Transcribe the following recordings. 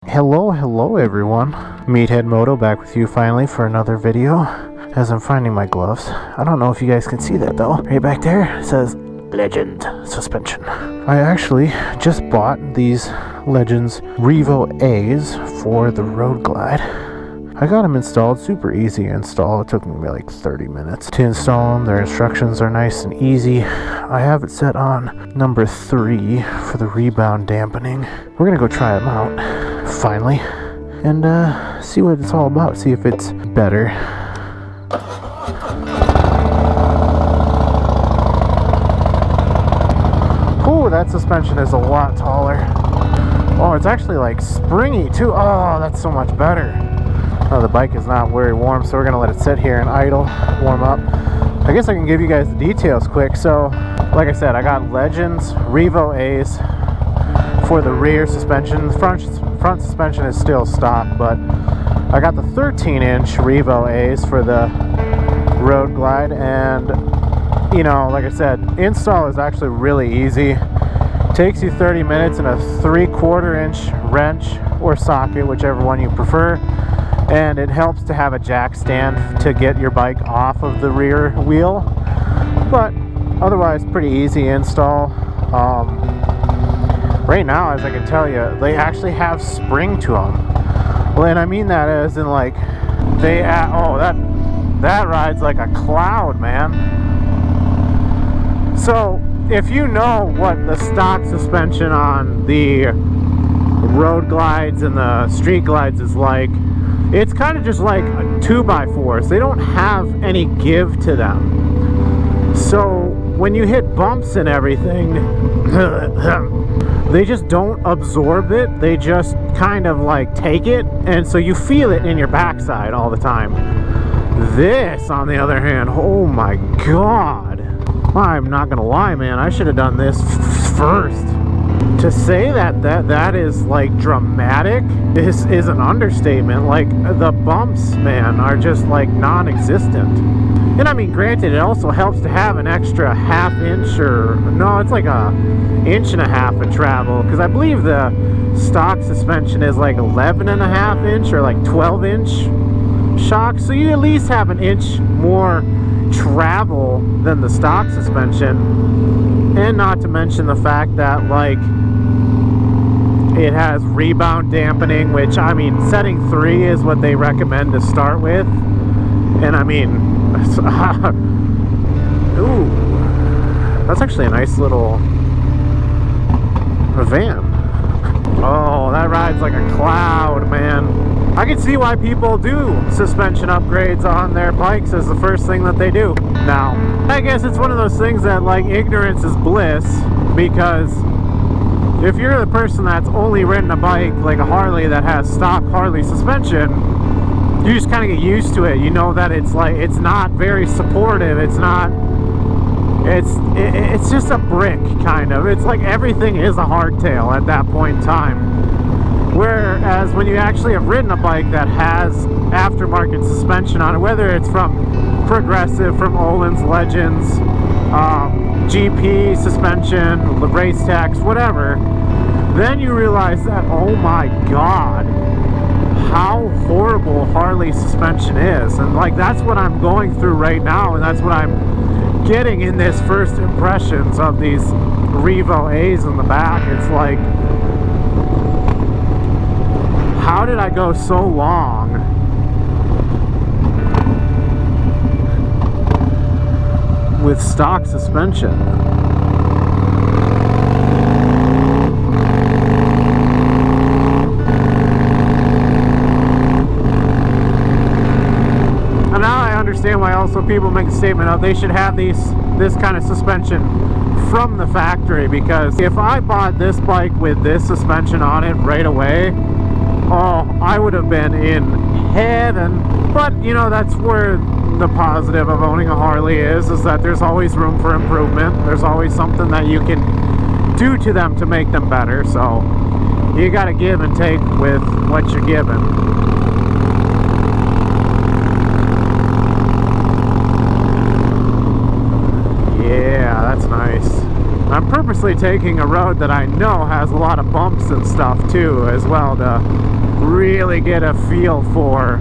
Hello everyone. Meathead Moto back with you finally for another video. As I'm finding my gloves. I don't know if you guys can see that though. Right back there it says Legend Suspension. I actually just bought these Legends REVO-A's for the Road Glide. I got them installed, super easy to install. It took me like 30 minutes to install them. Their instructions are nice and easy. I have it set on number 3 for the rebound dampening. We're gonna go try them out, finally, and see what it's all about, see if it's better. Ooh, that suspension is a lot taller. Oh, it's actually like springy too. Oh, that's so much better. Oh, the bike is not very warm, so we're gonna let it sit here and idle, warm up. I guess I can give you guys the details quick. So, like I said, I got Legends REVO-A's for the rear suspension. The front suspension is still stock, but I got the 13-inch REVO-A's for the Road Glide, and you know, like I said, install is actually really easy. Takes you 30 minutes in a 3/4-inch wrench or socket, whichever one you prefer. And it helps to have a jack stand to get your bike off of the rear wheel, but otherwise pretty easy install. Right now, as I can tell you, they actually have spring to them. Well, and I mean that as in like they oh, that rides like a cloud, man. So if you know what the stock suspension on the road glides and the street glides is like, it's kind of just like a 2x4s. They don't have any give to them. So when you hit bumps and everything, they just don't absorb it. They just kind of like take it, and so you feel it in your backside all the time. This, on the other hand, oh my god. I'm not gonna lie, man. I should have done this first. To say that is like dramatic is an understatement. Like, the bumps, man, are just like non-existent. And I mean, granted, it also helps to have an extra half-inch, or no, it's like a 1.5 inches of travel, because I believe the stock suspension is like 11.5 inch or like 12-inch shock, so you at least have an inch more travel than the stock suspension. And not to mention the fact that, like, it has rebound dampening, which, I mean, setting 3 is what they recommend to start with. And I mean, ooh, that's actually a nice little van. Oh, that rides like a cloud, man. I can see why people do suspension upgrades on their bikes as the first thing that they do. Now, I guess it's one of those things that, like, ignorance is bliss, because if you're the person that's only ridden a bike like a Harley that has stock Harley suspension, you just kind of get used to it. You know that it's like, it's not very supportive. It's not, it's just a brick, kind of. It's like everything is a hardtail at that point in time. Whereas when you actually have ridden a bike that has aftermarket suspension on it, whether it's from Progressive, from Olin's, Legends, GP suspension, race tax, whatever, then you realize that, oh my god, how horrible Harley suspension is. And like, that's what I'm going through right now, and that's what I'm getting in this first impressions of these REVO-A's in the back. It's like, how did I go so long with stock suspension? And now I understand why also people make a statement of they should have this kind of suspension from the factory, because if I bought this bike with this suspension on it right away, oh, I would have been in heaven. But, you know, that's where the positive of owning a Harley is that there's always room for improvement. There's always something that you can do to them to make them better. So you got to give and take with what you're given. Yeah, that's nice. I'm purposely obviously taking a road that I know has a lot of bumps and stuff too as well, to really get a feel for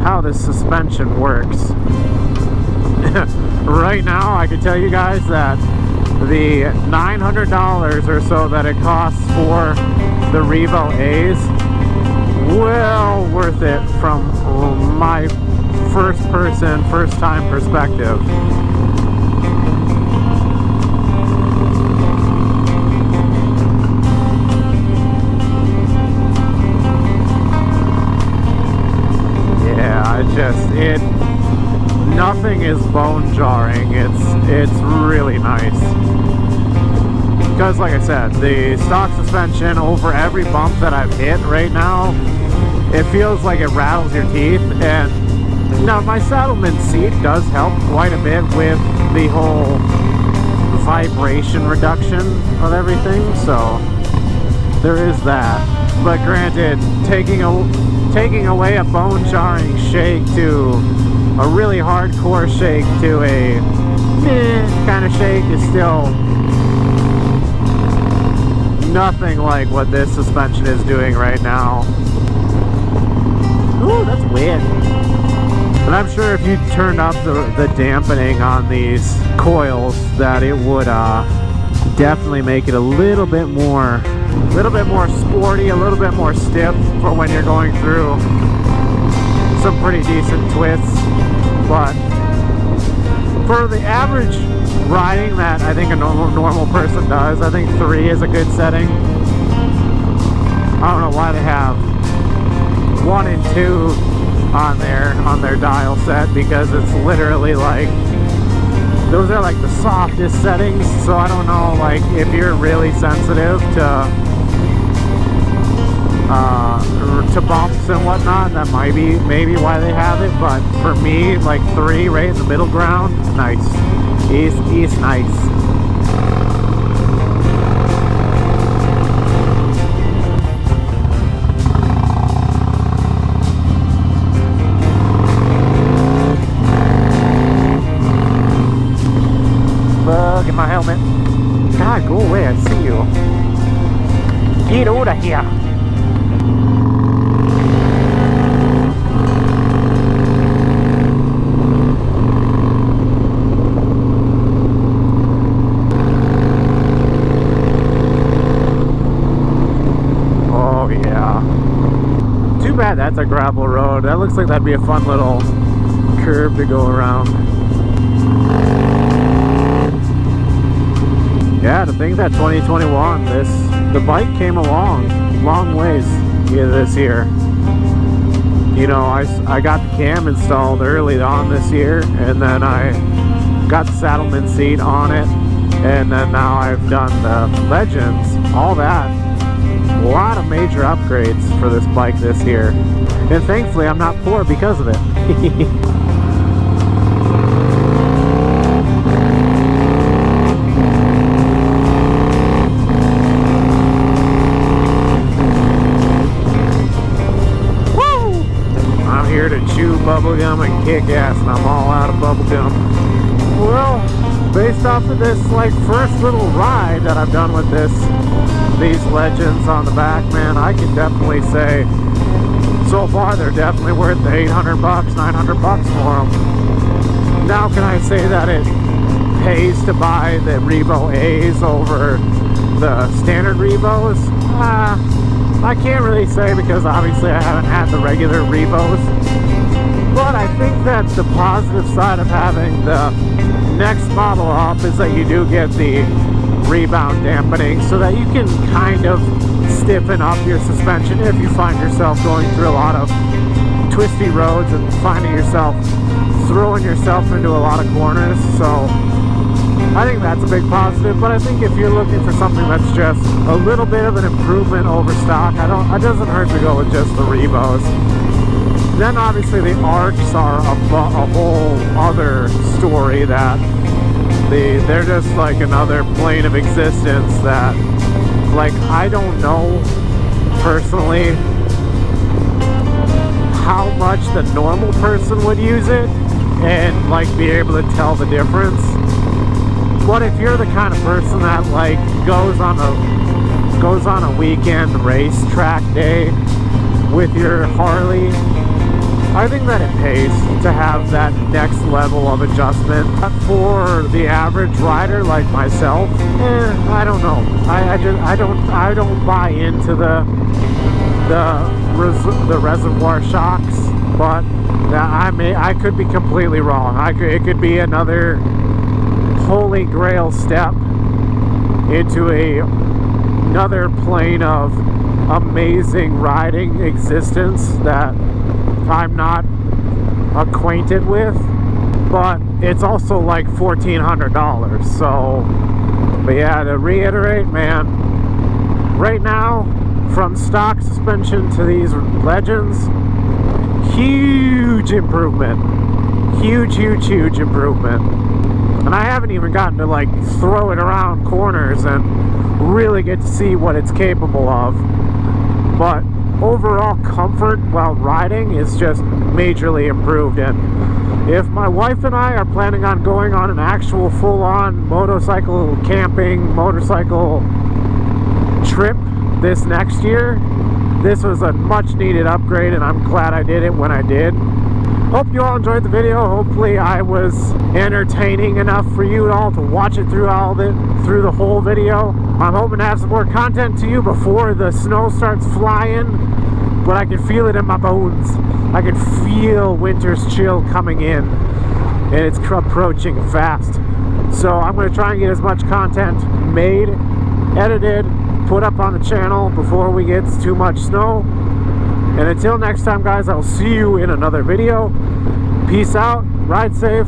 how this suspension works. Right now I can tell you guys that the $900 or so that it costs for the REVO-A's, well worth it from my first time perspective. Nothing is bone jarring. It's really nice. Because like I said, the stock suspension over every bump that I've hit right now, it feels like it rattles your teeth. And now my saddleman seat does help quite a bit with the whole vibration reduction of everything, so there is that. But granted, taking away a bone jarring shake to a really hardcore shake to a kind of shake is still nothing like what this suspension is doing right now. Ooh, that's weird. But I'm sure if you turned up the dampening on these coils, that it would definitely make it a little bit more sporty, a little bit more stiff for when you're going through some pretty decent twists. But for the average riding that I think a normal person does, I think 3 is a good setting. I don't know why they have 1 and 2 on their dial set, because it's literally like, those are like the softest settings. So I don't know, like, if you're really sensitive to bumps and whatnot, that might be maybe why they have it. But for me, like 3 right in the middle ground, nice. Is nice. Bug in my helmet. God, go away, I see you. Get out of here. Bad that's a gravel road. That looks like that'd be a fun little curve to go around. Yeah, to think that 2021, the bike came a long ways this year. You know, I got the cam installed early on this year, and then I got the saddleman seat on it, and then now I've done the Legends, all that. A lot of major upgrades for this bike this year, and thankfully I'm not poor because of it. Woo! I'm here to chew bubblegum and kick ass, and I'm all out of bubblegum. Well, based off of this like first little ride that I've done with these Legends on the back, man, I can definitely say so far they're definitely worth the $800, $900 for them. Now, can I say that it pays to buy the REVO-A's over the standard REVO's? I can't really say, because obviously I haven't had the regular REVO's. But I think that the positive side of having the next model up is that you do get the rebound dampening, so that you can kind of stiffen up your suspension if you find yourself going through a lot of twisty roads and finding yourself throwing yourself into a lot of corners. So I think that's a big positive. But I think if you're looking for something that's just a little bit of an improvement over stock, it doesn't hurt to go with just the REVO's. Then obviously the ARCs are a whole other story, that they're just like another plane of existence that, like, I don't know personally how much the normal person would use it and like be able to tell the difference. But if you're the kind of person that like goes on a weekend racetrack day with your Harley, I think that it pays to have that next level of adjustment. But for the average rider like myself, I don't know. I don't buy into the reservoir shocks, but I could be completely wrong. It could be another holy grail step into another plane of amazing riding existence that I'm not acquainted with, but it's also like $1,400. So, but yeah, to reiterate, man, right now, from stock suspension to these Legends, huge improvement. Huge improvement. And I haven't even gotten to like throw it around corners and really get to see what it's capable of. But overall comfort while riding is just majorly improved. And if my wife and I are planning on going on an actual full-on motorcycle camping, motorcycle trip this next year, this was a much needed upgrade, and I'm glad I did it when I did. Hope you all enjoyed the video. Hopefully I was entertaining enough for you all to watch it through the whole video. I'm hoping to have some more content to you before the snow starts flying, but I can feel it in my bones. I can feel winter's chill coming in, and it's approaching fast. So I'm going to try and get as much content made, edited, put up on the channel before we get too much snow. And until next time, guys, I'll see you in another video. Peace out, ride safe,